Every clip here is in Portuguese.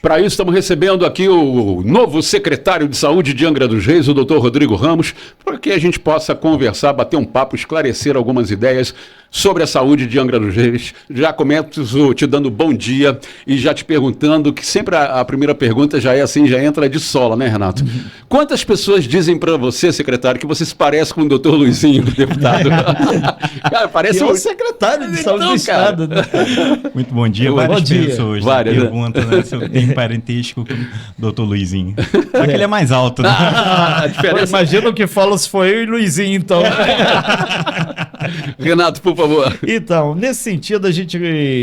Para isso, estamos recebendo aqui o novo secretário de Saúde de Angra dos Reis, o Dr. Rodrigo Ramos, para que a gente possa conversar, bater um papo, esclarecer algumas ideias sobre a saúde de Angra dos Reis. Já começo te dando bom dia e já te perguntando, que sempre a primeira pergunta já é assim, já entra de sola, né, Renato? Quantas pessoas dizem para você, secretário, que você se parece com o Dr. Luizinho, deputado? Cara, parece o secretário de Saúde do Estado, né? Muito bom dia. Várias pessoas perguntam, né, se eu tenho parentesco com o Dr. Luizinho. Só que ele é mais alto, né? Imagina o que fala se foi eu e Luizinho, então. Renato, por favor. Então, nesse sentido, a gente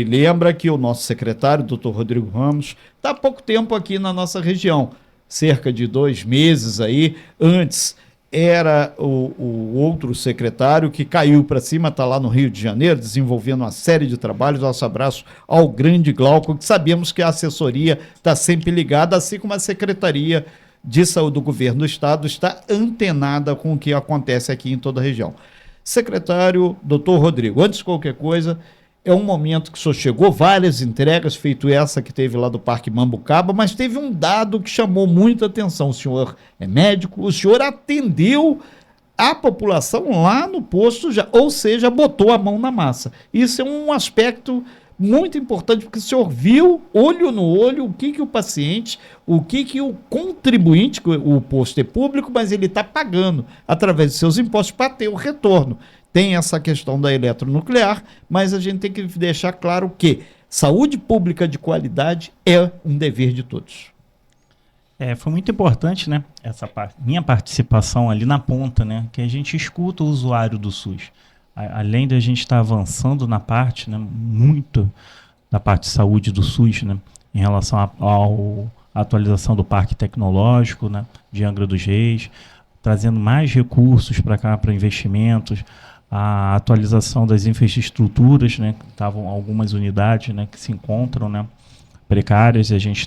lembra que o nosso secretário, Dr. Rodrigo Ramos, está há pouco tempo aqui na nossa região, cerca de 2 meses aí. Antes era o outro secretário que caiu para cima, está lá no Rio de Janeiro, desenvolvendo uma série de trabalhos. Nosso abraço ao grande Glauco, que sabemos que a assessoria está sempre ligada, assim como a Secretaria de Saúde do Governo do Estado está antenada com o que acontece aqui em toda a região. Secretário, doutor Rodrigo, antes de qualquer coisa, é um momento que o senhor chegou, várias entregas, feito essa que teve lá do Parque Mambucaba, mas teve um dado que chamou muita atenção. O senhor é médico, o senhor atendeu a população lá no posto, já, ou seja, botou a mão na massa. Isso é um aspecto muito importante, porque o senhor viu, olho no olho, o que o paciente, o que o contribuinte, o posto é público, mas ele está pagando através de seus impostos para ter o retorno. Tem essa questão da eletronuclear, mas a gente tem que deixar claro que saúde pública de qualidade é um dever de todos. Foi muito importante, né, minha participação ali na ponta, né, que a gente escuta o usuário do SUS. Além de a gente estar avançando na parte, né, muito da parte de saúde do SUS, né, em relação à atualização do parque tecnológico, né, de Angra dos Reis, trazendo mais recursos para cá, para investimentos, a atualização das infraestruturas, né, que estavam algumas unidades, né, que se encontram, né, precárias, e a gente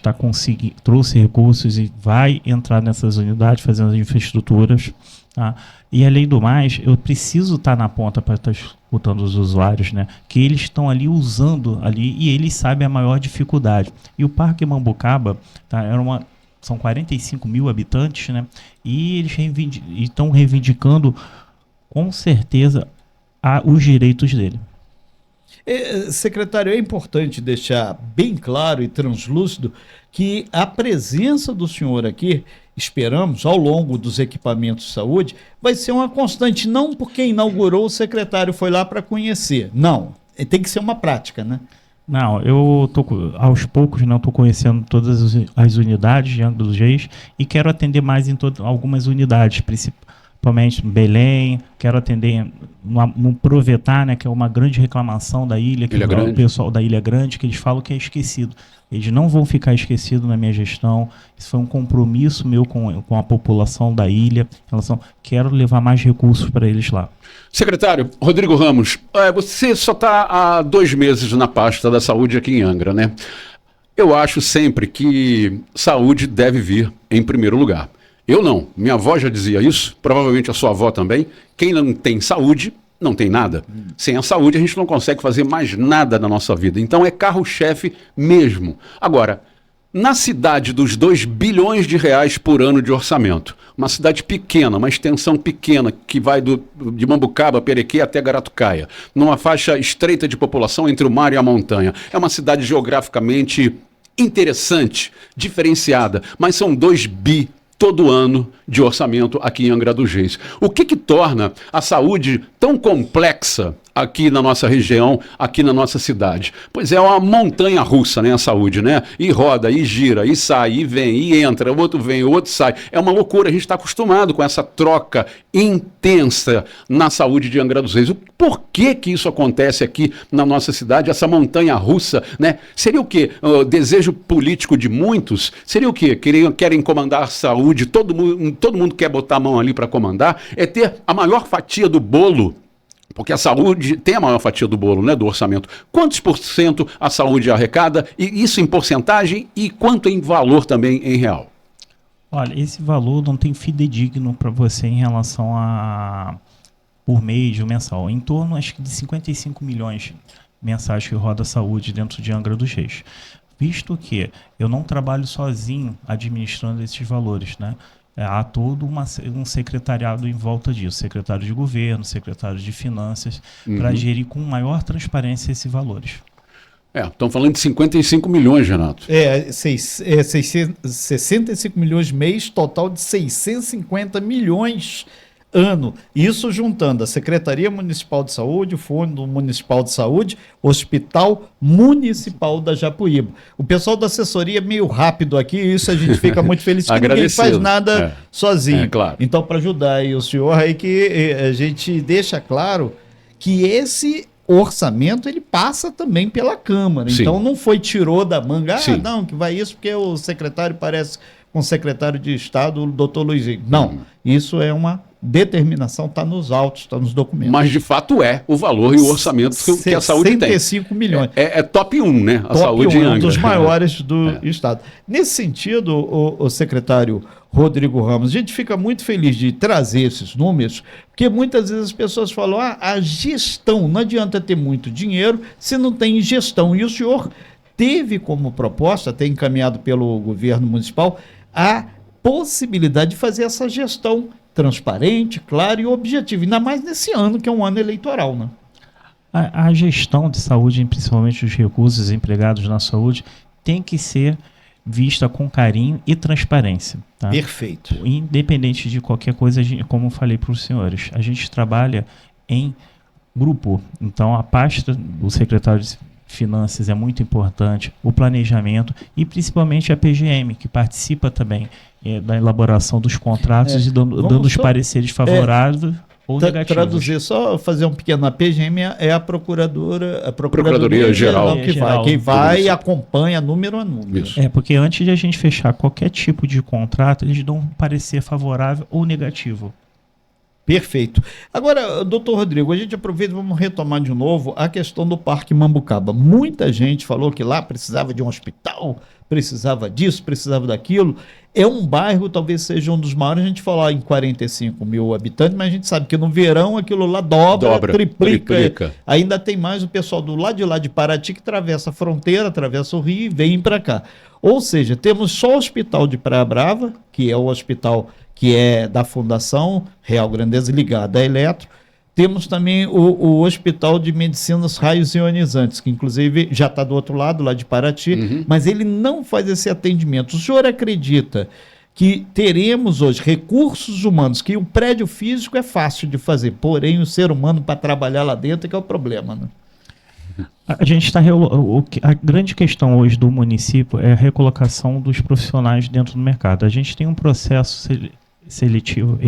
trouxe recursos e vai entrar nessas unidades fazendo as infraestruturas, tá? E além do mais, eu preciso estar na ponta para estar escutando os usuários, né, que eles estão ali usando ali e eles sabem a maior dificuldade. E o Parque Mambucaba, tá, são 45 mil habitantes, né, e eles estão reivindicando com certeza os direitos dele. Secretário, é importante deixar bem claro e translúcido que a presença do senhor aqui, esperamos, ao longo dos equipamentos de saúde, vai ser uma constante, não porque inaugurou o secretário foi lá para conhecer, não, tem que ser uma prática, né? Não, eu aos poucos não estou conhecendo todas as unidades de Angra dos Reis e quero atender mais em algumas unidades, principalmente em Belém, quero atender no Provetá, né, que é uma grande reclamação da ilha, que o pessoal da Ilha Grande, que eles falam que é esquecido. Eles não vão ficar esquecidos na minha gestão. Isso foi um compromisso meu com a população da ilha. Quero levar mais recursos para eles lá. Secretário, Rodrigo Ramos, você só está há 2 meses na pasta da saúde aqui em Angra, né? Eu acho sempre que saúde deve vir em primeiro lugar. Eu não. Minha avó já dizia isso, provavelmente a sua avó também. Quem não tem saúde, não tem nada. Sem a saúde, a gente não consegue fazer mais nada na nossa vida. Então, é carro-chefe mesmo. Agora, na cidade dos 2 bilhões de reais por ano de orçamento, uma cidade pequena, uma extensão pequena, que vai de Mambucaba, Perequê até Garatucaia, numa faixa estreita de população entre o mar e a montanha. É uma cidade geograficamente interessante, diferenciada, mas são 2 bi todo ano de orçamento aqui em Angra dos Reis. O que torna a saúde tão complexa aqui na nossa região, aqui na nossa cidade? Pois é uma montanha russa, né, a saúde, né? E roda, e gira, e sai, e vem, e entra, o outro vem, o outro sai. É uma loucura, a gente está acostumado com essa troca intensa na saúde de Angra dos Reis. Por que isso acontece aqui na nossa cidade, essa montanha russa, né? Seria o quê? O desejo político de muitos? Seria o quê? Querem comandar a saúde, todo mundo quer botar a mão ali para comandar? É ter a maior fatia do bolo, porque a saúde tem a maior fatia do bolo, né, do orçamento. Quantos % a saúde arrecada, e isso em porcentagem, e quanto em valor também em real? Olha, esse valor não tem fidedigno para você em relação a por mês ou mensal. Em torno, acho que de 55 milhões mensais que roda a saúde dentro de Angra dos Reis. visto que eu não trabalho sozinho administrando esses valores, né? Há todo um secretariado em volta disso, secretário de governo, secretário de finanças, para gerir com maior transparência esses valores. Estão falando de 55 milhões, Renato. 65 milhões mês, total de 650 milhões ano. Isso juntando a Secretaria Municipal de Saúde, o Fundo Municipal de Saúde, Hospital Municipal da Japuíba. O pessoal da assessoria é meio rápido aqui, isso a gente fica muito feliz, que ninguém faz nada sozinho. Claro. Então, para ajudar aí o senhor, aí que a gente deixa claro que esse orçamento ele passa também pela Câmara. Sim. Então não foi tirou da manga, Sim. não, que vai isso porque o secretário parece com o secretário de Estado, o doutor Luizinho. Não, isso é uma determinação, está nos autos, está nos documentos. Mas de fato o valor e o orçamento que a saúde tem. 65 milhões. É top 1, né? A top saúde 1, em Angra. um dos maiores do Estado. Nesse sentido, o secretário Rodrigo Ramos, a gente fica muito feliz de trazer esses números, porque muitas vezes as pessoas falam, a gestão, não adianta ter muito dinheiro se não tem gestão. E o senhor teve como proposta, até encaminhado pelo governo municipal, a possibilidade de fazer essa gestão transparente, clara e objetiva, ainda mais nesse ano, que é um ano eleitoral, né? A gestão de saúde, principalmente os recursos empregados na saúde, tem que ser vista com carinho e transparência. Tá? Perfeito. Independente de qualquer coisa, como eu falei para os senhores, a gente trabalha em grupo. Então, a pasta do secretário de Finanças é muito importante, o planejamento e principalmente a PGM, que participa também da elaboração dos contratos e dando os pareceres favoráveis ou negativos. Traduzir, só fazer um pequeno, a PGM é a Procuradoria Geral que vai e acompanha número a número. Isso. Porque antes de a gente fechar qualquer tipo de contrato, eles dão um parecer favorável ou negativo. Perfeito. Agora, doutor Rodrigo, a gente aproveita e vamos retomar de novo a questão do Parque Mambucaba. Muita gente falou que lá precisava de um hospital, precisava disso, precisava daquilo. É um bairro, talvez seja um dos maiores, a gente falar em 45 mil habitantes, mas a gente sabe que no verão aquilo lá dobra, triplica. Ainda tem mais o pessoal do lado de lá de Paraty que atravessa a fronteira, atravessa o Rio e vem para cá. Ou seja, temos só o hospital de Praia Brava, que é o hospital que é da Fundação Real Grandeza ligada à Eletro. Temos também o Hospital de Medicinas Raios Ionizantes, que inclusive já está do outro lado, lá de Paraty, mas ele não faz esse atendimento. O senhor acredita que teremos hoje recursos humanos, que o prédio físico é fácil de fazer, porém o ser humano para trabalhar lá dentro é que é o problema, né? A gente está a grande questão hoje do município é a recolocação dos profissionais dentro do mercado. A gente tem um processo seletivo,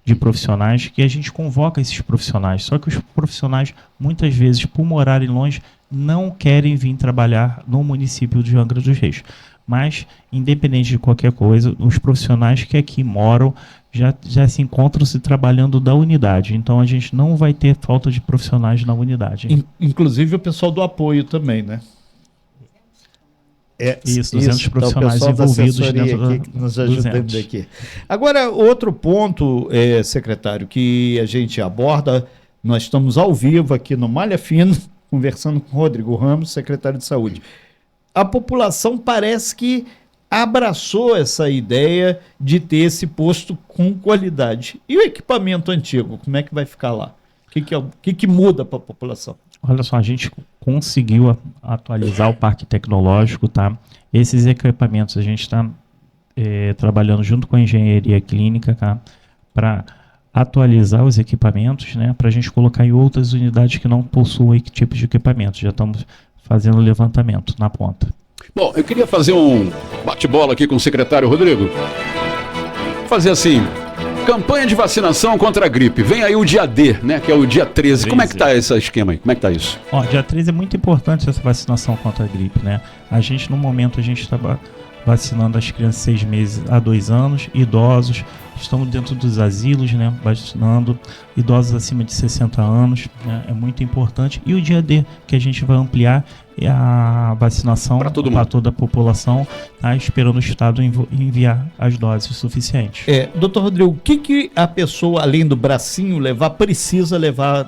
de profissionais que a gente convoca esses profissionais. Só que os profissionais, muitas vezes, por morarem longe, não querem vir trabalhar no município de Angra dos Reis. Mas, independente de qualquer coisa, os profissionais que aqui moram já se encontram se trabalhando da unidade. Então, a gente não vai ter falta de profissionais na unidade. Inclusive o pessoal do apoio também, né? Isso, 200 profissionais envolvidos dentro que nos ajudando aqui. Agora, outro ponto, secretário, que a gente aborda, nós estamos ao vivo aqui no Malha Fina, conversando com o Rodrigo Ramos, secretário de Saúde. A população parece que abraçou essa ideia de ter esse posto com qualidade. E o equipamento antigo, como é que vai ficar lá? O que muda para a população? Olha só, a gente conseguiu atualizar o parque tecnológico, tá? Esses equipamentos a gente está trabalhando junto com a engenharia clínica, tá? Para atualizar os equipamentos, né? Para a gente colocar em outras unidades que não possuem que tipo de equipamento. Já estamos fazendo levantamento na ponta. Bom, eu queria fazer um bate-bola aqui com o secretário Rodrigo. Fazer assim, campanha de vacinação contra a gripe. Vem aí o dia D, né? Que é o dia 13. Como é que tá esse esquema aí? Como é que tá isso? Dia 13 é muito importante essa vacinação contra a gripe, né? No momento, a gente está vacinando as crianças de 6 meses a 2 anos, idosos, Estamos dentro dos asilos, né, vacinando idosos acima de 60 anos, né, é muito importante. E o dia D, que a gente vai ampliar a vacinação para toda a população, tá, esperando o Estado enviar as doses suficientes. Doutor Rodrigo, o que a pessoa, além do bracinho levar, precisa levar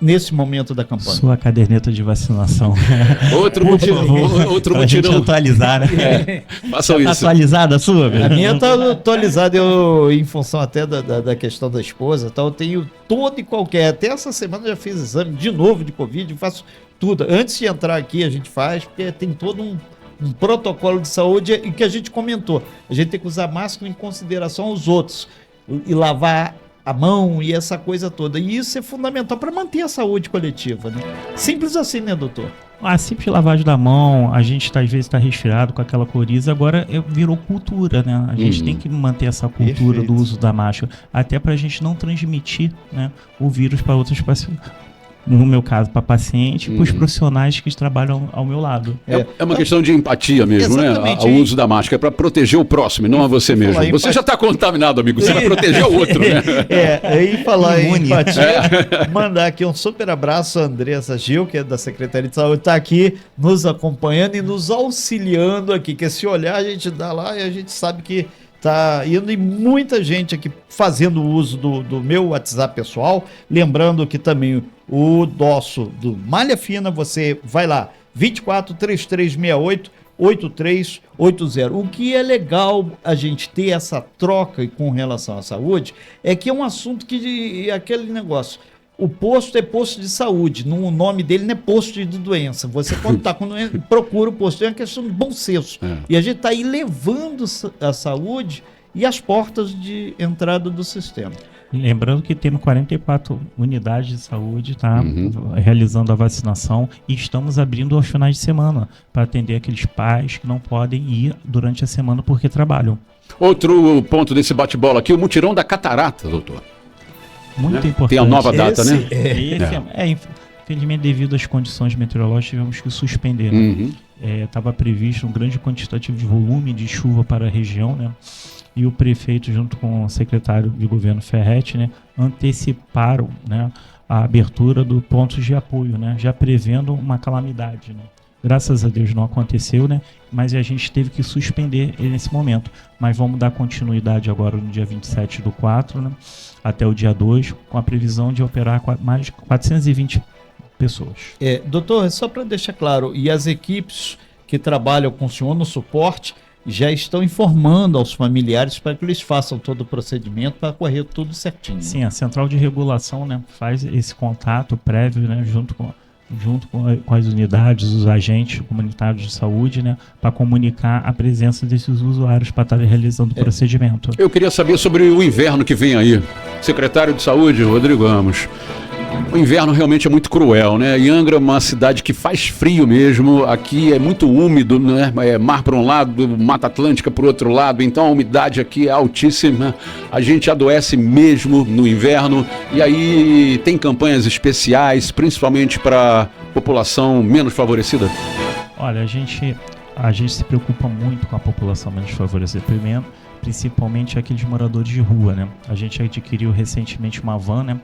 nesse momento da campanha? Sua caderneta de vacinação. Outro mutirão. Gente atualizar, né? Façam Tá isso. atualizada a sua, velho? A minha está atualizada, eu, em função até da questão da esposa, eu tenho todo e qualquer. Até essa semana eu já fiz exame de novo de Covid, faço tudo. Antes de entrar aqui a gente faz, porque tem todo um protocolo de saúde e que a gente comentou. A gente tem que usar máscara em consideração aos outros e lavar a mão e essa coisa toda. E isso é fundamental para manter a saúde coletiva, né? Simples assim, né, doutor? A simples lavagem da mão, a gente às vezes está resfriado com aquela coriza, agora virou cultura, né? A gente tem que manter essa cultura do uso da máscara, até para a gente não transmitir, né, o vírus para outras pessoas. No meu caso, para paciente e para os profissionais que trabalham ao meu lado. É uma questão de empatia mesmo, né? O uso da máscara é para proteger o próximo, não a você mesmo. Você já está contaminado, amigo. Você vai proteger o outro, né? E falar em empatia, mandar aqui um super abraço a Andressa Gil, que é da Secretaria de Saúde, está aqui nos acompanhando e nos auxiliando aqui, que esse olhar a gente dá lá e a gente sabe que tá indo e muita gente aqui fazendo uso do meu WhatsApp pessoal. Lembrando que também o nosso do Malha Fina, você vai lá, 24 3368 8380. O que é legal a gente ter essa troca com relação à saúde é que é um assunto que aquele negócio. O posto é posto de saúde, o nome dele não é posto de doença. Você, quando está com doença, procura o posto. É uma questão de bom senso. E a gente está aí levando a saúde e as portas de entrada do sistema. Lembrando que temos 44 unidades de saúde, tá? Realizando a vacinação, e estamos abrindo aos finais de semana para atender aqueles pais que não podem ir durante a semana porque trabalham. Outro ponto desse bate-bola aqui, o mutirão da catarata, doutor. Muito importante. Tem a nova data, né? Infelizmente, devido às condições meteorológicas, tivemos que suspender. Né? Estava previsto um grande quantitativo de volume de chuva para a região, né? E o prefeito, junto com o secretário de governo Ferretti, né, anteciparam, né, a abertura do pontos de apoio, né, já prevendo uma calamidade. Né? Graças a Deus não aconteceu, né? Mas a gente teve que suspender nesse momento. Mas vamos dar continuidade agora no dia 27/4, né? Até o dia 2, com a previsão de operar mais de 420 pessoas. Doutor, só para deixar claro, e as equipes que trabalham com o senhor no suporte já estão informando aos familiares para que eles façam todo o procedimento para correr tudo certinho. Sim, a central de regulação, né, faz esse contato prévio, né, junto com as unidades, os agentes comunitários de saúde, né, para comunicar a presença desses usuários para estar realizando o procedimento. Eu queria saber sobre o inverno que vem aí. Secretário de Saúde, Rodrigo Ramos. O inverno realmente é muito cruel, né? E Angra é uma cidade que faz frio mesmo. Aqui é muito úmido, né? É mar para um lado, Mata Atlântica para o outro lado. Então a umidade aqui é altíssima. A gente adoece mesmo no inverno. E aí tem campanhas especiais, principalmente para a população menos favorecida? Olha, a gente se preocupa muito com a população menos favorecida. Primeiro, principalmente aqueles moradores de rua, né? A gente adquiriu recentemente uma van, né?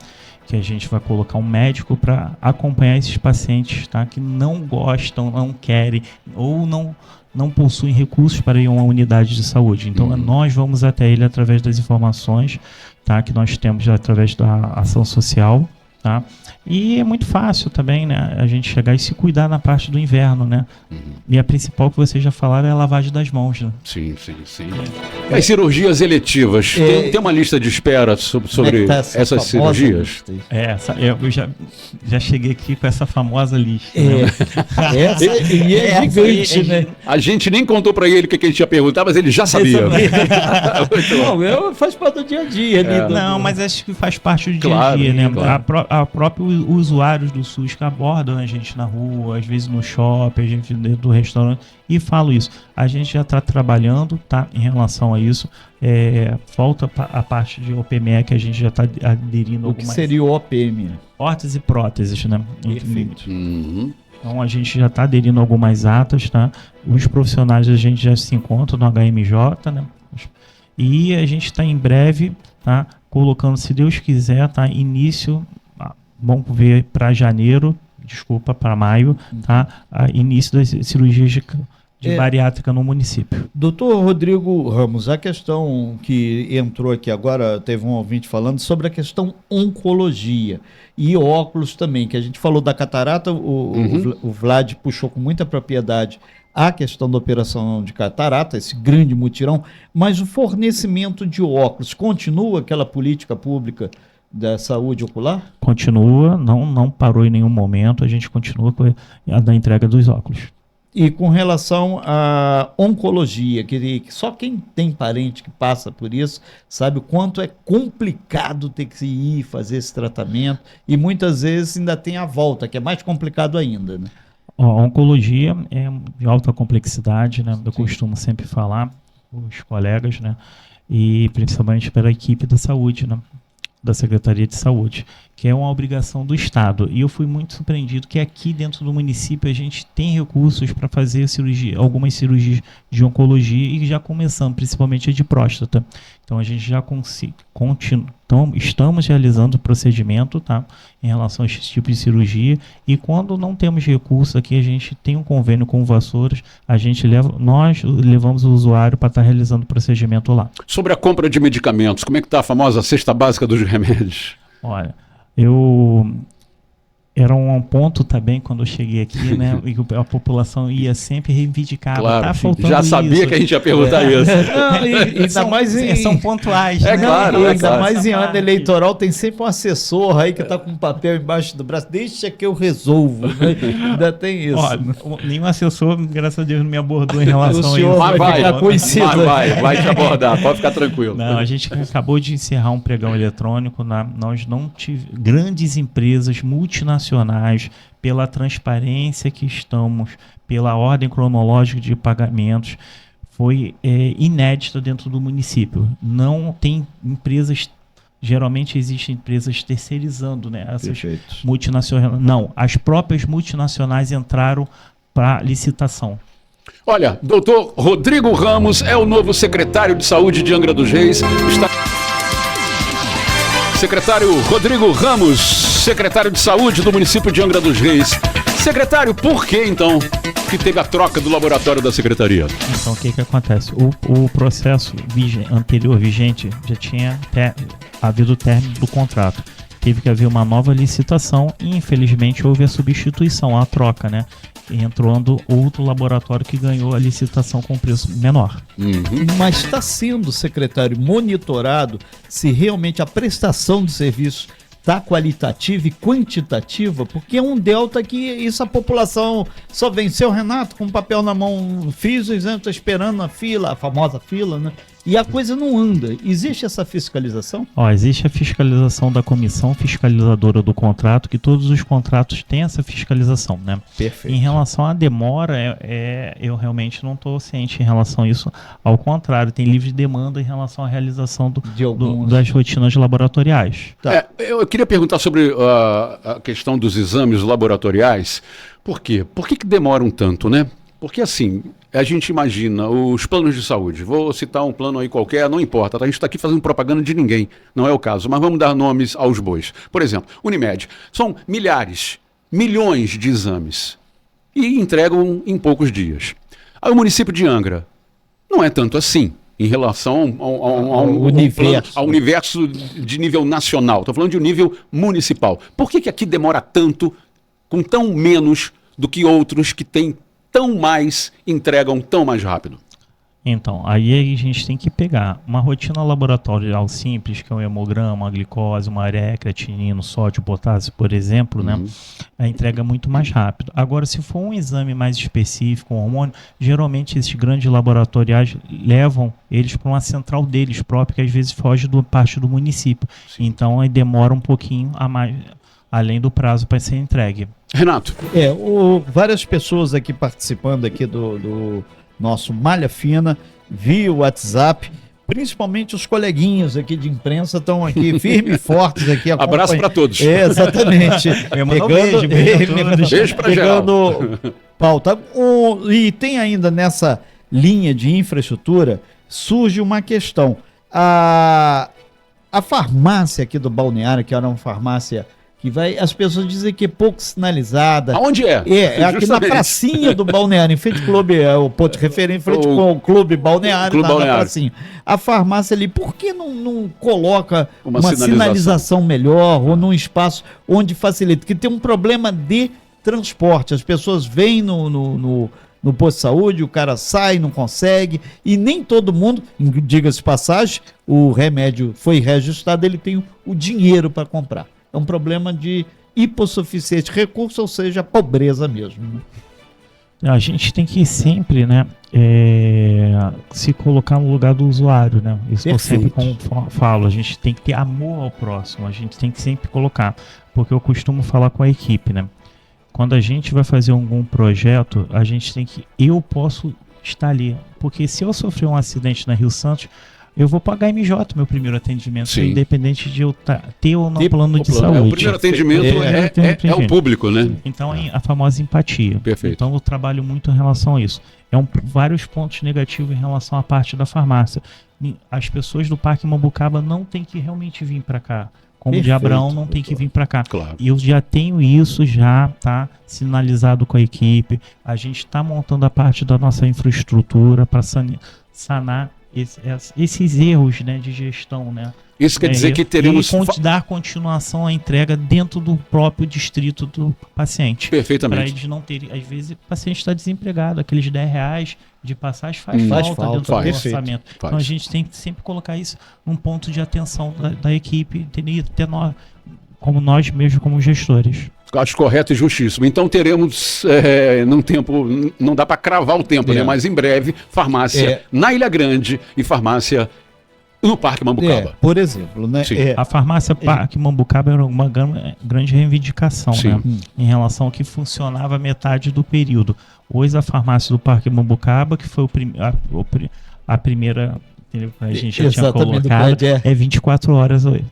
Que a gente vai colocar um médico para acompanhar esses pacientes, tá? Que não gostam, não querem ou não possuem recursos para ir a uma unidade de saúde. Então, nós vamos até ele através das informações, tá? Que nós temos através da ação social, tá? E é muito fácil também, né, a gente chegar e se cuidar na parte do inverno, né? E a principal que vocês já falaram é a lavagem das mãos, né? Sim. As cirurgias eletivas, tem uma lista de espera sobre essas cirurgias? Eu já cheguei aqui com essa famosa lista. É gigante, né? A gente nem contou para ele o que a gente ia perguntar, mas ele já sabia. Não, faz parte do dia a dia. Não, mas acho que faz parte do dia a dia, né? Claro. A própria usuários do SUS que abordam a gente na rua, às vezes no shopping, a gente dentro do restaurante, e falo isso. A gente já está trabalhando, tá, em relação a isso. Falta a parte de OPME, que a gente já está aderindo. O que seria o OPME? Órteses e próteses, né? Perfeito. Então a gente já está aderindo a algumas atas, tá? Os profissionais a gente já se encontra no HMJ, né? E a gente está em breve, tá, colocando, se Deus quiser, tá, início, vamos ver para para maio, tá, início das cirurgias de bariátrica no município. Doutor Rodrigo Ramos, a questão que entrou aqui agora, teve um ouvinte falando sobre a questão oncologia e óculos também, que a gente falou da catarata, o Vlad puxou com muita propriedade a questão da operação de catarata, esse grande mutirão, mas o fornecimento de óculos, continua aquela política pública da saúde ocular? Continua, não parou em nenhum momento, a gente continua com a da entrega dos óculos. E com relação à oncologia, que só quem tem parente que passa por isso sabe o quanto é complicado ter que ir fazer esse tratamento e muitas vezes ainda tem a volta, que é mais complicado ainda, né? A oncologia é de alta complexidade, né? Eu costumo sempre falar com os colegas, né? E principalmente para a equipe da saúde, né? Da Secretaria de Saúde, que é uma obrigação do Estado. E eu fui muito surpreendido que aqui dentro do município a gente tem recursos para fazer algumas cirurgias de oncologia e já começando, principalmente a de próstata. Então a gente já estamos realizando o procedimento, tá, em relação a esse tipo de cirurgia, e quando não temos recursos aqui, a gente tem um convênio com o Vassouras, nós levamos o usuário para estar realizando o procedimento lá. Sobre a compra de medicamentos, como é que está a famosa cesta básica dos remédios? Olha, era um ponto também quando eu cheguei aqui, né? E a população ia sempre reivindicar. Claro, tá faltando já sabia isso. Que a gente ia perguntar isso. Não, são pontuais. É, né? claro, ainda mais em ano eleitoral, tem sempre um assessor aí que está com um papel embaixo do braço. Deixa que eu resolvo. Né? Ainda tem isso. Olha, nenhum assessor, graças a Deus, não me abordou em relação O senhor a isso. vai ficar conhecido. Vai te abordar, pode ficar tranquilo. Não, a gente acabou de encerrar um pregão eletrônico. Nós não tivemos grandes empresas multinacionais, pela transparência que estamos, pela ordem cronológica de pagamentos, foi inédita dentro do município. Não tem empresas, geralmente existem empresas terceirizando, né? Essas multinacionais. Não, as próprias multinacionais entraram para licitação. Olha, doutor Rodrigo Ramos é o novo secretário de Saúde de Angra dos Reis. Secretário Rodrigo Ramos, secretário de Saúde do município de Angra dos Reis. Secretário, por que então que teve a troca do laboratório da secretaria? Então, o que acontece? O processo anterior vigente já tinha havido o término do contrato. Teve que haver uma nova licitação e, infelizmente, houve a substituição, a troca, né? Entrando outro laboratório que ganhou a licitação com preço menor. Mas está sendo, secretário, monitorado se realmente a prestação de serviço está qualitativa e quantitativa, porque é um delta que isso a população só venceu, Renato, com papel na mão, fiz o exame, estou esperando na fila, a famosa fila, né? E a coisa não anda. Existe essa fiscalização? Existe a fiscalização da comissão fiscalizadora do contrato, que todos os contratos têm essa fiscalização, né? Perfeito. Em relação à demora, eu realmente não estou ciente em relação a isso. Ao contrário, tem livre demanda em relação à realização das rotinas laboratoriais. Tá. Eu queria perguntar sobre a questão dos exames laboratoriais. Por quê? Por que demoram tanto, né? Porque assim, a gente imagina os planos de saúde, vou citar um plano aí qualquer, não importa, a gente está aqui fazendo propaganda de ninguém, não é o caso, mas vamos dar nomes aos bois. Por exemplo, Unimed, são milhões de exames e entregam em poucos dias. Aí o município de Angra não é tanto assim em relação ao universo de nível nacional, estou falando de um nível municipal. Por que aqui demora tanto, com tão menos do que outros que têm tão mais, entregam tão mais rápido? Então, aí a gente tem que pegar uma rotina laboratorial simples, que é um hemograma, a glicose, uma ureia, creatinina, sódio, potássio, por exemplo, né? A entrega é muito mais rápido. Agora, se for um exame mais específico, um hormônio, geralmente esses grandes laboratoriais levam eles para uma central deles própria, que às vezes foge da parte do município. Sim. Então, aí demora um pouquinho a mais, além do prazo para ser entregue. Renato. Várias pessoas aqui participando aqui do nosso Malha Fina via WhatsApp, principalmente os coleguinhas aqui de imprensa estão aqui firmes e fortes aqui. Abraço para todos. Exatamente. Beijo para geral. Pauta. E tem ainda nessa linha de infraestrutura surge uma questão. A farmácia aqui do Balneário, que era uma farmácia que vai, as pessoas dizem que é pouco sinalizada. Aonde é? É aqui na Justamente. pracinha do Balneário, em frente ao clube, o ponto de referência, em frente com o clube Balneário, Clube lá na Balneário. pracinha. A farmácia ali, por que não coloca Uma uma sinalização. sinalização melhor ou num espaço onde facilita? Porque tem um problema de transporte, as pessoas vêm no posto de saúde, o cara sai, não consegue, e nem todo mundo, diga-se de passagem, o remédio foi registrado, ele tem o dinheiro para comprar. É um problema de hipossuficiente de recurso, ou seja, pobreza mesmo. Né? A gente tem que sempre, né, se colocar no lugar do usuário, né? Isso que eu sempre falo, a gente tem que ter amor ao próximo, a gente tem que sempre colocar, porque eu costumo falar com a equipe, né? Quando a gente vai fazer algum projeto, a gente tem que, eu posso estar ali, porque se eu sofrer um acidente na Rio Santos, eu vou pagar MJ, meu primeiro atendimento, Sim. independente de eu ter ou não plano de saúde. O primeiro atendimento é o público, né? Então, a famosa empatia. Perfeito. Então, eu trabalho muito em relação a isso. Vários pontos negativos em relação à parte da farmácia. As pessoas do Parque Mambucaba não têm que realmente vir para cá. Como de Abraão não tem que vir para cá. Claro. E eu já tenho isso, já tá sinalizado com a equipe. A gente está montando a parte da nossa infraestrutura para sanar esses erros, né, de gestão, né? Isso quer dizer que teremos... E dar continuação à entrega dentro do próprio distrito do paciente. Perfeitamente. Para eles não terem... Às vezes o paciente está desempregado, aqueles R$10 de passagem faz falta dentro do orçamento. Então a gente tem que sempre colocar isso num ponto de atenção da equipe, entendeu? Até como nós mesmos, como gestores. Acho correto e justíssimo. Então teremos num tempo, não dá para cravar o tempo, né? Mas em breve, farmácia na Ilha Grande e farmácia no Parque Mambucaba. Por exemplo, né? A farmácia Parque Mambucaba era uma grande reivindicação, né? Em relação ao que funcionava metade do período. Hoje a farmácia do Parque Mambucaba, que foi a primeira, a gente já tinha colocado, é 24 horas hoje.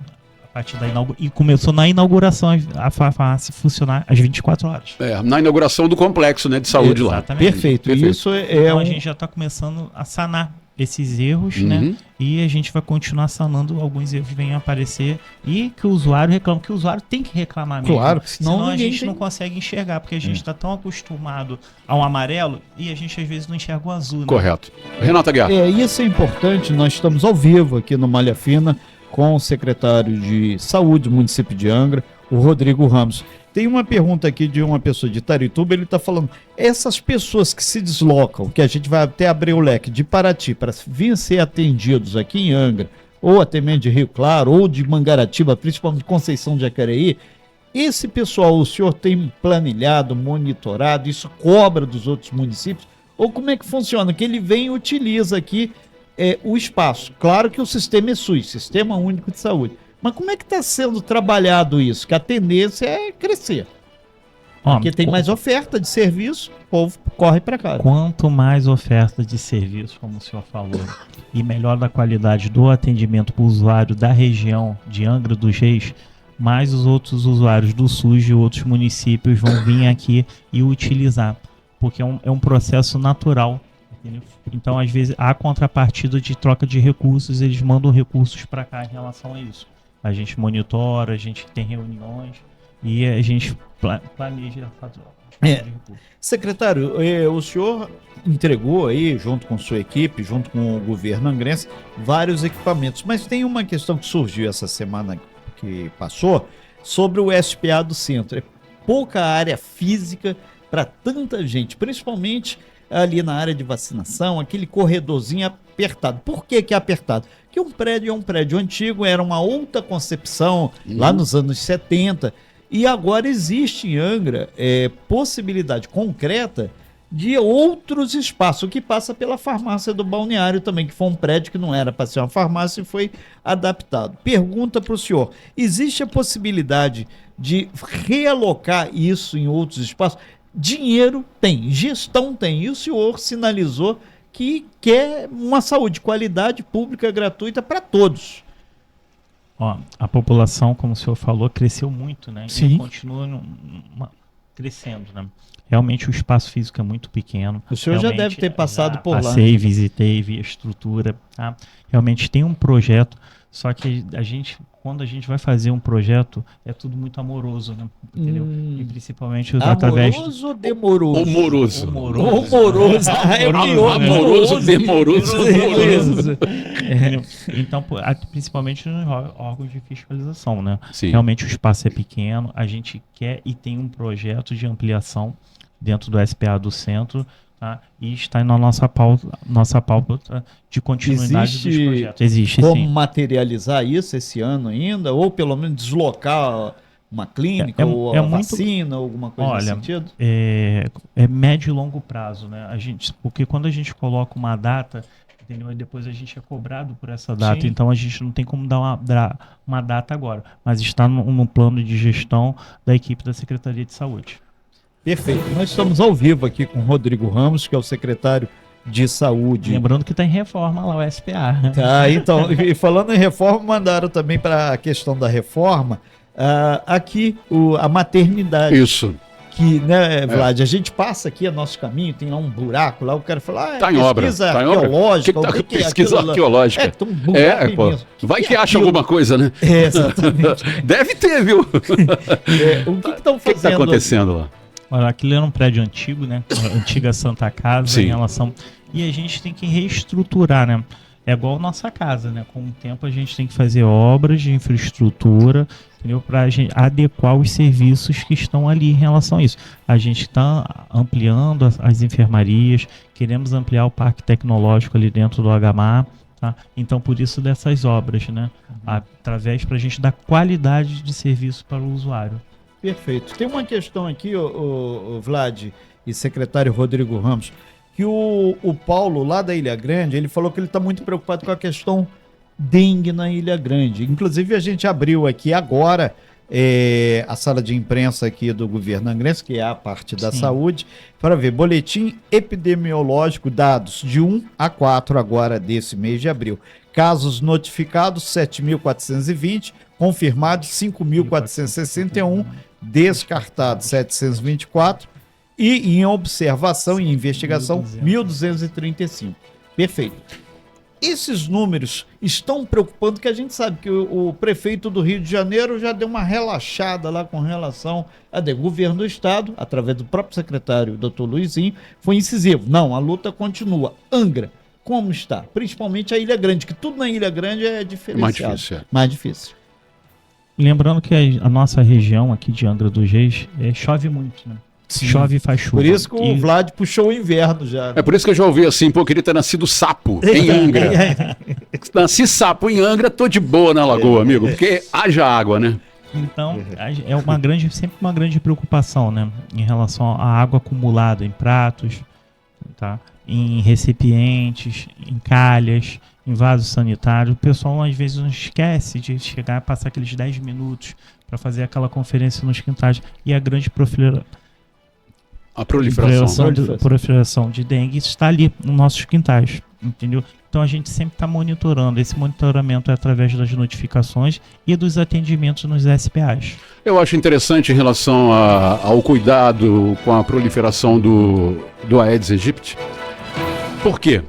E começou na inauguração a farmácia funcionar às 24 horas. Na inauguração do complexo, né, de saúde lá. Perfeito. Isso então a gente já está começando a sanar esses erros, né? E a gente vai continuar sanando, alguns erros vêm aparecer e que o usuário reclama, que o usuário tem que reclamar mesmo. Claro, senão a gente não consegue enxergar, porque a gente está tão acostumado ao amarelo e a gente às vezes não enxerga o azul. Né? Correto. Renata Guiar. Isso é importante, nós estamos ao vivo aqui no Malha Fina com o secretário de Saúde do município de Angra, o Rodrigo Ramos. Tem uma pergunta aqui de uma pessoa de Itarituba, ele está falando, essas pessoas que se deslocam, que a gente vai até abrir o leque de Paraty para vir ser atendidos aqui em Angra, ou até mesmo de Rio Claro, ou de Mangaratiba, principalmente Conceição de Jacareí, esse pessoal, o senhor tem planilhado, monitorado, isso cobra dos outros municípios? Ou como é que funciona? Que ele vem e utiliza aqui o espaço. Claro que o sistema é SUS, Sistema Único de Saúde. Mas como é que está sendo trabalhado isso? Que a tendência é crescer. Porque tem mais oferta de serviço, o povo corre para cá. Quanto mais oferta de serviço, como o senhor falou, e melhor da qualidade do atendimento para o usuário da região de Angra dos Reis, mais os outros usuários do SUS de outros municípios vão vir aqui e utilizar. Porque é um processo natural. Entendeu? Então, às vezes, há contrapartida de troca de recursos, eles mandam recursos para cá em relação a isso. A gente monitora, a gente tem reuniões e a gente planeja fazer. Secretário, o senhor entregou aí, junto com sua equipe, junto com o governo angrense, vários equipamentos. Mas tem uma questão que surgiu essa semana que passou sobre o SPA do centro. É pouca área física para tanta gente, principalmente ali na área de vacinação, aquele corredorzinho apertado. Por que é apertado? Porque um prédio é um prédio antigo, era uma outra concepção lá nos anos 70, e agora existe em Angra possibilidade concreta de outros espaços, o que passa pela farmácia do Balneário também, que foi um prédio que não era para ser uma farmácia e foi adaptado. Pergunta para o senhor, existe a possibilidade de realocar isso em outros espaços? Dinheiro tem, gestão tem, e o senhor sinalizou que quer uma saúde de qualidade pública gratuita para todos. A população, como o senhor falou, cresceu muito, né? Sim. E continua crescendo, né? Realmente o espaço físico é muito pequeno. O senhor já Realmente, deve ter passado por lá. Passei, visitei, vi a estrutura. Tá? Realmente tem um projeto, só que quando a gente vai fazer um projeto, é tudo muito amoroso, né? Entendeu? E principalmente através... Amoroso ou demoroso? Humoroso. Humoroso. É pior. Amoroso, demoroso, humoroso. Então, principalmente nos órgãos de fiscalização, né? Sim. Realmente o espaço é pequeno, a gente quer e tem um projeto de ampliação dentro do SPA do centro, tá? E está na nossa pauta de continuidade dos projetos. Existe, como sim. materializar isso esse ano ainda? Ou pelo menos deslocar uma clínica ou vacina, alguma coisa nesse sentido? É médio e longo prazo, né? Porque quando a gente coloca uma data, entendeu? E depois a gente é cobrado por essa data. Sim. Então a gente não tem como dar uma data agora, mas está no plano de gestão da equipe da Secretaria de Saúde. Perfeito. Nós estamos ao vivo aqui com o Rodrigo Ramos, que é o secretário de Saúde. Lembrando que está em reforma lá o SPA. Tá, então, e falando em reforma, mandaram também para a questão da reforma, aqui a maternidade. Isso. Que, né, Vlad, a gente passa aqui, é nosso caminho, tem lá um buraco lá, o cara fala, tá em obra. Tá arqueológica. O que pesquisa arqueológica? Vai que acha alguma coisa, né? Exatamente. Deve ter, viu? O que estão fazendo? O que está acontecendo lá? Olha, aquilo era um prédio antigo, né? Antiga Santa Casa. Sim. Em relação... E a gente tem que reestruturar, né? É igual nossa casa, né? Com o tempo a gente tem que fazer obras de infraestrutura, entendeu? Para a gente adequar os serviços que estão ali em relação a isso. A gente está ampliando as enfermarias, queremos ampliar o parque tecnológico ali dentro do HMA, tá? Então, por isso dessas obras, né? Através para a gente dar qualidade de serviço para o usuário. Perfeito. Tem uma questão aqui, o Vlad e secretário Rodrigo Ramos, que o Paulo, lá da Ilha Grande, ele falou que ele está muito preocupado com a questão dengue na Ilha Grande. Inclusive, a gente abriu aqui agora a sala de imprensa aqui do governo angrense, que é a parte da saúde, para ver boletim epidemiológico, dados de 1 a 4 agora desse mês de abril. Casos notificados, 7.420, confirmados, 5.461, descartados, 724, e em observação e investigação, 1.235. Perfeito. Esses números estão preocupando, que a gente sabe que o prefeito do Rio de Janeiro já deu uma relaxada lá com relação ao governo do estado, através do próprio secretário, Dr. Luizinho, foi incisivo. Não, a luta continua. Angra, como está? Principalmente a Ilha Grande, que tudo na Ilha Grande é diferenciado. Mais difícil. Lembrando que a nossa região aqui de Angra dos Reis chove muito, né? Sim. Chove e faz chuva. Por isso que o Vlad puxou o inverno já. É por isso que eu já ouvi assim, pô, queria ter nascido sapo em Angra. Nasci sapo em Angra, tô de boa na lagoa, amigo, porque haja água, né? Então, sempre uma grande preocupação, né? Em relação à água acumulada em pratos, tá? Em recipientes, em calhas, em vasos sanitários. O pessoal às vezes não esquece de chegar e passar aqueles 10 minutos para fazer aquela conferência nos quintais. E a grande proliferação de dengue está ali nos nossos quintais, entendeu? Então a gente sempre está monitorando. Esse monitoramento é através das notificações e dos atendimentos nos SPAs. Eu acho interessante em relação ao cuidado com a proliferação do Aedes aegypti. Por quê?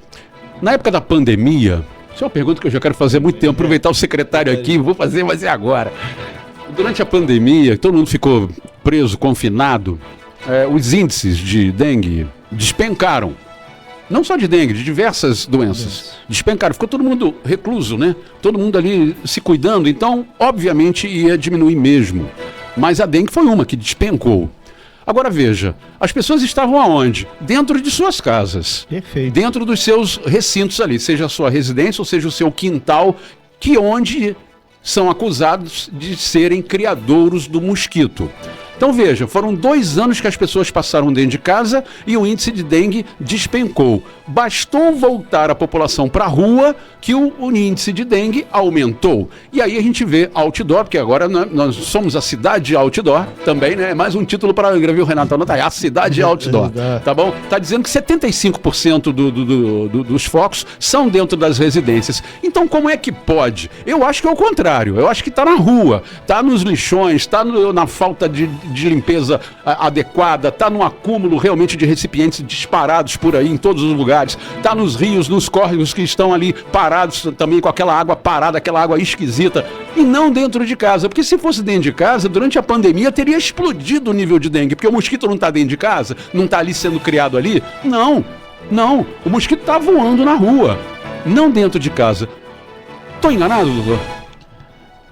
Na época da pandemia, isso é uma pergunta que eu já quero fazer há muito tempo, aproveitar o secretário aqui, vou fazer, mas é agora. Durante a pandemia, todo mundo ficou preso, confinado, os índices de dengue despencaram. Não só de dengue, de diversas doenças. Despencaram. Ficou todo mundo recluso, né? Todo mundo ali se cuidando. Então, obviamente, ia diminuir mesmo. Mas a dengue foi uma que despencou. Agora veja, as pessoas estavam aonde? Dentro de suas casas. Perfeito. Dentro dos seus recintos ali, seja a sua residência ou seja o seu quintal, onde são acusados de serem criadouros do mosquito. Então veja, foram 2 anos que as pessoas passaram dentro de casa e o índice de dengue despencou. Bastou voltar a população para a rua que o índice de dengue aumentou. E aí a gente vê outdoor, porque agora nós somos a cidade outdoor também, né? É mais um título para Angra, viu, Renato? Anota aí, a cidade outdoor, tá bom? Tá dizendo que 75% dos focos são dentro das residências. Então como é que pode? Eu acho que é o contrário. Eu acho que tá na rua, tá nos lixões, tá na falta de de limpeza adequada, está num acúmulo realmente de recipientes disparados por aí em todos os lugares, está nos rios, nos córregos que estão ali parados também com aquela água parada, aquela água esquisita, e não dentro de casa, porque se fosse dentro de casa, durante a pandemia teria explodido o nível de dengue, porque o mosquito não está dentro de casa, não está ali sendo criado ali, não, o mosquito está voando na rua, não dentro de casa. Estou enganado, doutor?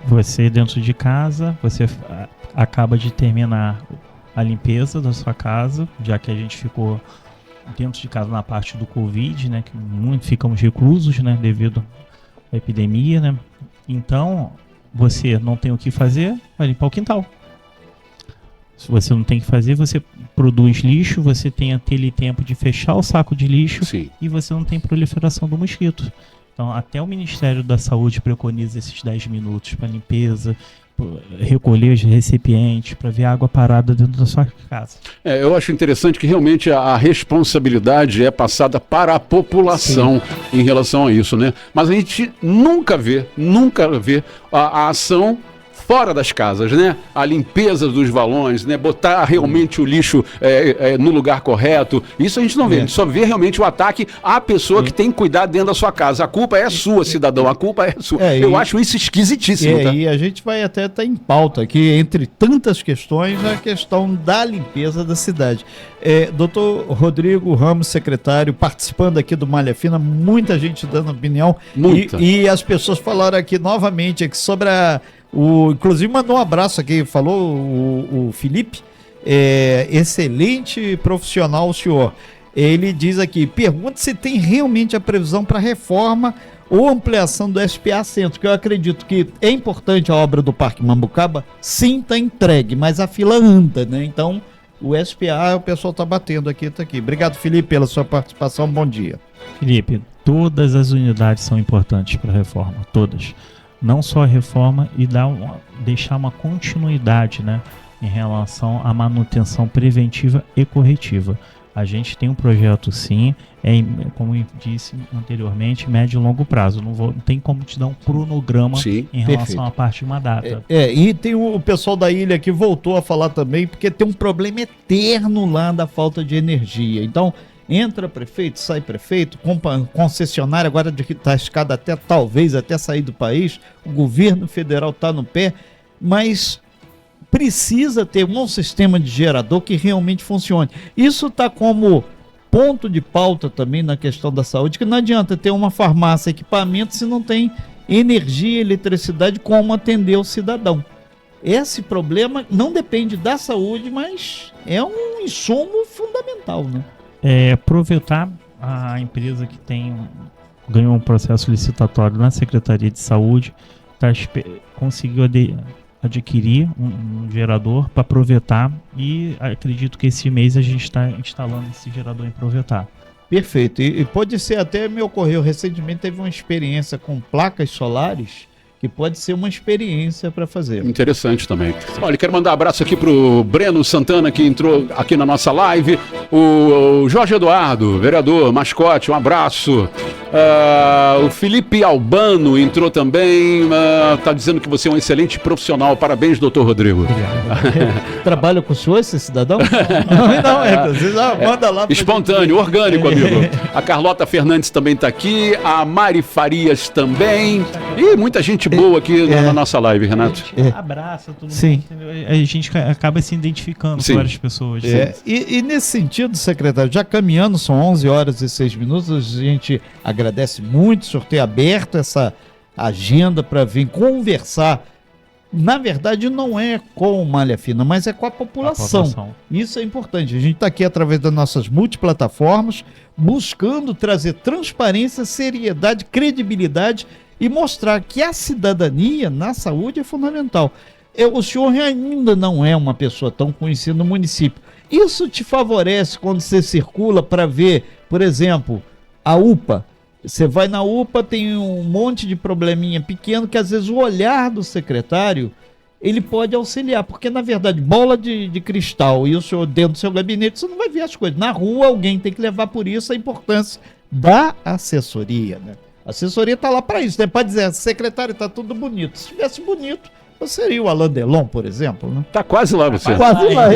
Você dentro de casa, você acaba de terminar a limpeza da sua casa, já que a gente ficou dentro de casa na parte do Covid, né, que ficamos reclusos, né, devido à epidemia, né. Então, você não tem o que fazer, vai limpar o quintal. Se você não tem o que fazer, você produz lixo, você tem aquele tempo de fechar o saco de lixo. Sim. E você não tem proliferação do mosquito. Então, até o Ministério da Saúde preconiza esses 10 minutos para limpeza, recolher os recipientes, para ver a água parada dentro da sua casa. Eu acho interessante que realmente a responsabilidade é passada para a população. Sim. Em relação a isso, né? Mas a gente nunca vê a ação fora das casas, né? A limpeza dos valões, né? Botar realmente o lixo no lugar correto. Isso a gente não vê. A gente só vê realmente o ataque à pessoa que tem que cuidar dentro da sua casa. A culpa é sua, cidadão. A culpa é sua. Eu acho isso esquisitíssimo. E a gente vai até estar em pauta aqui, entre tantas questões, a questão da limpeza da cidade. Doutor Rodrigo Ramos, secretário, participando aqui do Malha Fina, muita gente dando opinião. E as pessoas falaram aqui novamente aqui sobre inclusive mandou um abraço aqui, falou o Felipe, excelente profissional o senhor. Ele diz aqui, pergunta se tem realmente a previsão para reforma ou ampliação do SPA Centro, que eu acredito que é importante a obra do Parque Mambucaba, sim, está entregue, mas a fila anda, né? Então, o SPA, o pessoal está batendo aqui, está aqui. Obrigado, Felipe, pela sua participação, bom dia. Felipe, todas as unidades são importantes para a reforma, todas. Não só a reforma e deixar uma continuidade, né, em relação à manutenção preventiva e corretiva. A gente tem um projeto sim, como eu disse anteriormente, médio e longo prazo. Não tem como te dar um cronograma em relação à parte de uma data. E tem o pessoal da ilha que voltou a falar também, porque tem um problema eterno lá da falta de energia. Então, entra prefeito, sai prefeito, concessionária agora está escada talvez até sair do país, o governo federal está no pé, mas precisa ter um sistema de gerador que realmente funcione. Isso está como ponto de pauta também na questão da saúde, que não adianta ter uma farmácia, equipamento, se não tem energia, eletricidade, como atender o cidadão. Esse problema não depende da saúde, mas é um insumo fundamental, né? Aproveitar a empresa que ganhou um processo licitatório na Secretaria de Saúde, conseguiu adquirir um gerador para aproveitar e acredito que esse mês a gente está instalando esse gerador em Provetar. Perfeito, e pode ser até, me ocorreu recentemente, teve uma experiência com placas solares, que pode ser uma experiência para fazer. Interessante também. Olha, quero mandar um abraço aqui pro Breno Santana, que entrou aqui na nossa live, o Jorge Eduardo, vereador, mascote, um abraço. O Felipe Albano entrou também, tá dizendo que você é um excelente profissional. Parabéns, doutor Rodrigo. Trabalha com o senhor, esse cidadão? Não, você já manda lá. Espontâneo, orgânico, amigo. A Carlota Fernandes também tá aqui, a Mari Farias também, e muita gente boa aqui na nossa live, Renato. Abraça todo mundo. Sim. A gente acaba se identificando com várias pessoas. E nesse sentido, secretário, já caminhando, são 11 horas e 6 minutos, a gente agradece muito o senhor ter aberto essa agenda para vir conversar. Na verdade, não é com o Malha Fina, mas é com a população. Isso é importante. A gente está aqui através das nossas multiplataformas, buscando trazer transparência, seriedade, credibilidade e mostrar que a cidadania na saúde é fundamental. O senhor ainda não é uma pessoa tão conhecida no município. Isso te favorece quando você circula para ver, por exemplo, a UPA. Você vai na UPA, tem um monte de probleminha pequeno que às vezes o olhar do secretário ele pode auxiliar, porque na verdade bola de cristal e o senhor dentro do seu gabinete, você não vai ver as coisas. Na rua alguém tem que levar por isso a importância da assessoria, né? A assessoria está lá para isso, né? Para dizer, secretário, está tudo bonito. Se estivesse bonito, Você seria o Alain Delon, por exemplo, né? Tá quase lá você. Quase lá.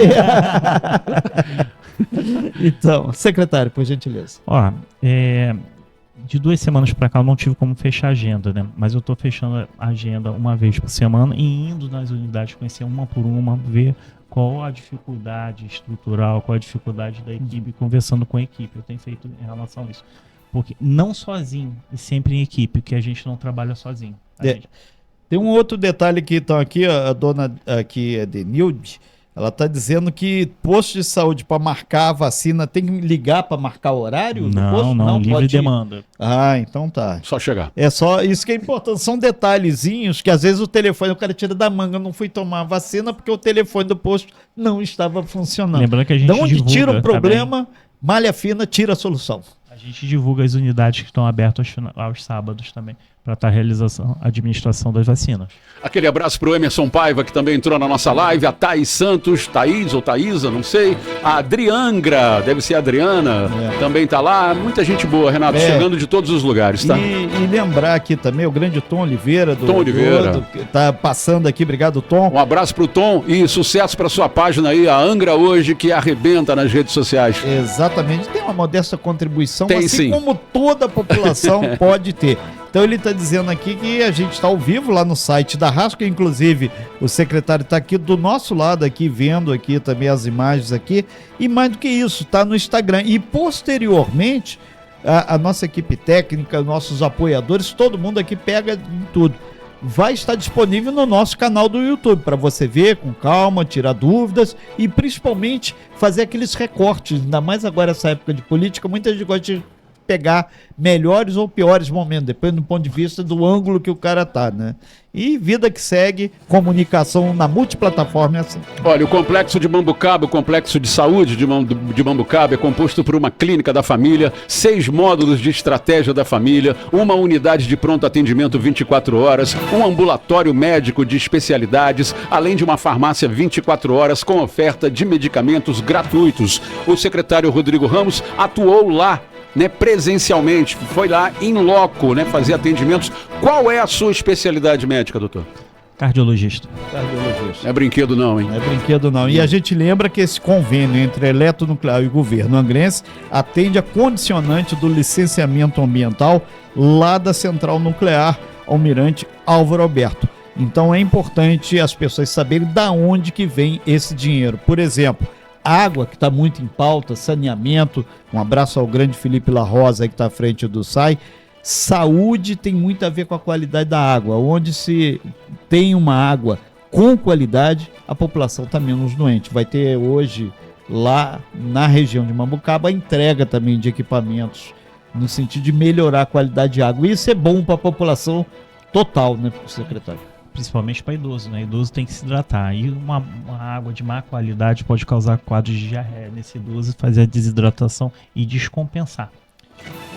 Então, secretário, por gentileza. Ó, de 2 semanas para cá eu não tive como fechar a agenda, né? Mas eu tô fechando a agenda uma vez por semana e indo nas unidades, conhecer uma por uma, ver qual a dificuldade estrutural, qual a dificuldade da equipe, conversando com a equipe. Eu tenho feito em relação a isso. Porque não sozinho, e sempre em equipe, que a gente não trabalha sozinho. Tem um outro detalhe que estão aqui, a dona aqui é Denilde, ela está dizendo que posto de saúde para marcar a vacina tem que ligar para marcar o horário? Não, livre demanda. Ah, então tá. Só chegar. É só isso que é importante. São detalhezinhos que às vezes o telefone, o cara tira da manga, não fui tomar a vacina porque o telefone do posto não estava funcionando. Lembrando que a gente de onde divulga, tira o problema, também. malha fina, tira a solução. A gente divulga as unidades que estão abertas aos sábados também, para estar realização, administração das vacinas. Aquele abraço pro Emerson Paiva, que também entrou na nossa live, a Thaís Santos, Thaís ou Thaísa, não sei, a Adriangra, deve ser a Adriana, também tá lá, muita gente boa, Renato, chegando de todos os lugares, tá? E lembrar aqui também o grande Tom Oliveira, que tá passando aqui, obrigado Tom. Um abraço pro Tom e sucesso pra sua página aí, a Angra Hoje, que arrebenta nas redes sociais. Exatamente, tem uma modesta contribuição, tem, assim sim. Como toda a população pode ter. Então ele está dizendo aqui que a gente está ao vivo lá no site da Rasca, inclusive o secretário está aqui do nosso lado aqui, vendo aqui também as imagens aqui, e mais do que isso, está no Instagram. E posteriormente, a nossa equipe técnica, nossos apoiadores, todo mundo aqui pega em tudo. Vai estar disponível no nosso canal do YouTube, para você ver com calma, tirar dúvidas e principalmente fazer aqueles recortes, ainda mais agora essa época de política, muita gente gosta de pegar melhores ou piores momentos, depende do ponto de vista do ângulo que o cara tá, né? E vida que segue, comunicação na multiplataforma é assim. Olha, o Complexo de Mambucaba, o Complexo de Saúde de Mambucaba é composto por uma clínica da família, 6 módulos de estratégia da família, uma unidade de pronto atendimento 24 horas, um ambulatório médico de especialidades, além de uma farmácia 24 horas com oferta de medicamentos gratuitos. O secretário Rodrigo Ramos atuou lá, né, presencialmente, foi lá em loco, né, fazer atendimentos. Qual é a sua especialidade médica, doutor? Cardiologista. Não é brinquedo não, hein? Não é brinquedo não. E a gente lembra que esse convênio entre Eletronuclear e o governo angrense atende a condicionante do licenciamento ambiental lá da Central Nuclear Almirante Álvaro Alberto. Então é importante as pessoas saberem da onde que vem esse dinheiro. Por exemplo, água, que está muito em pauta, saneamento, um abraço ao grande Felipe La Rosa, que está à frente do SAI. Saúde tem muito a ver com a qualidade da água. Onde se tem uma água com qualidade, a população está menos doente. Vai ter hoje, lá na região de Mambucaba, a entrega também de equipamentos, no sentido de melhorar a qualidade de água. Isso é bom para a população total, né, secretário? Principalmente para idoso, né? Idoso tem que se hidratar. E uma água de má qualidade pode causar quadros de diarreia nesse idoso, fazer a desidratação e descompensar.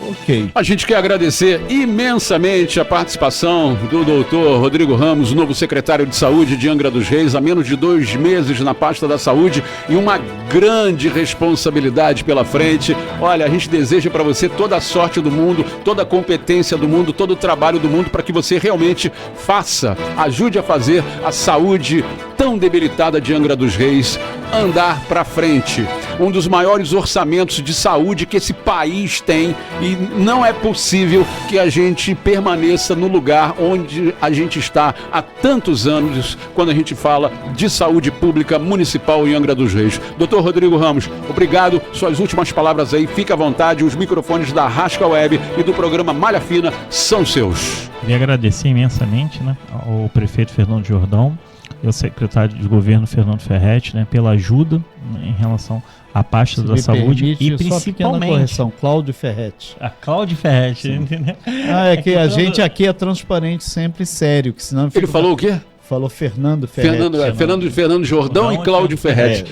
Ok. A gente quer agradecer imensamente a participação do doutor Rodrigo Ramos, novo secretário de Saúde de Angra dos Reis, há menos de 2 meses na pasta da saúde e uma grande responsabilidade pela frente. Olha, a gente deseja para você toda a sorte do mundo, toda a competência do mundo, todo o trabalho do mundo para que você realmente faça, ajude a fazer a saúde tão debilitada de Angra dos Reis andar para frente. Um dos maiores orçamentos de saúde que esse país tem, e não é possível que a gente permaneça no lugar onde a gente está há tantos anos quando a gente fala de saúde pública municipal em Angra dos Reis. Doutor Rodrigo Ramos, obrigado. Suas últimas palavras aí, fica à vontade. Os microfones da Rasca Web e do programa Malha Fina são seus. Queria agradecer imensamente, né, ao prefeito Fernando Jordão e ao secretário de governo Fernando Ferretti, né, pela ajuda, né, em relação à pasta da saúde e principalmente correção, Cláudio Ferretti. A Cláudio Ferretti, entendeu? É que a gente aqui é transparente, sempre sério, que senão ele falou o quê? Falou Fernando Ferretti. Fernando Jordão e Cláudio Ferretti.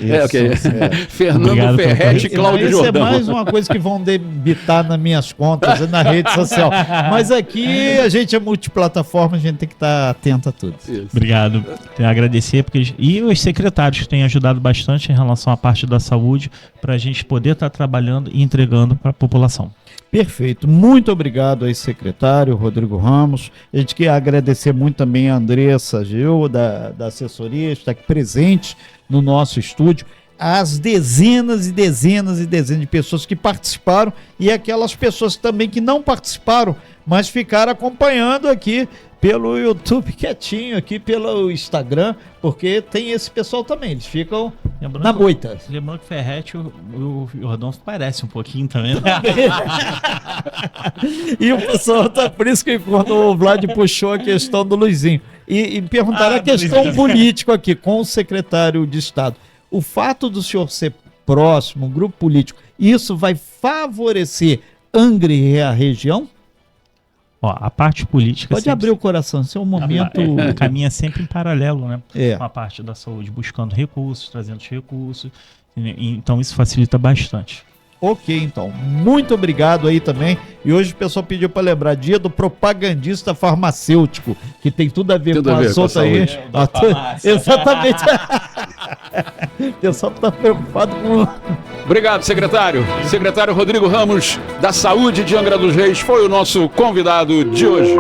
Fernando Obrigado, Ferretti e Cláudio Jordão. Isso é mais uma coisa que vão debitar nas minhas contas, na rede social. Mas aqui a gente é multiplataforma, a gente tem que estar atento a tudo. Isso. Obrigado. Tenho a agradecer e os secretários que têm ajudado bastante em relação à parte da saúde para a gente poder estar trabalhando e entregando para a população. Perfeito. Muito obrigado aí, secretário Rodrigo Ramos. A gente quer agradecer muito também a Andressa Gil, da assessoria, está aqui presente no nosso estúdio. As dezenas e dezenas e dezenas de pessoas que participaram e aquelas pessoas também que não participaram, mas ficaram acompanhando aqui pelo YouTube quietinho, aqui pelo Instagram, porque tem esse pessoal também, eles ficam na moita. Lembrando que o Ferretti e o Jordão parece um pouquinho também, né? E o pessoal, tá, por isso que quando o Vlad puxou a questão do Luizinho, e perguntaram a questão política aqui com o secretário de Estado. O fato do senhor ser próximo, um grupo político, isso vai favorecer Angra e a região? Ó, a parte política... Pode abrir o coração, esse é um momento... Caminha sempre em paralelo, né? É. Com a parte da saúde, buscando recursos, trazendo recursos. Então isso facilita bastante. Ok, então. Muito obrigado aí também. E hoje o pessoal pediu para lembrar, dia do propagandista farmacêutico, que tem tudo a ver com a assunto aí. Exatamente. O pessoal está preocupado com... Obrigado, secretário. Secretário Rodrigo Ramos, da Saúde de Angra dos Reis, foi o nosso convidado de hoje.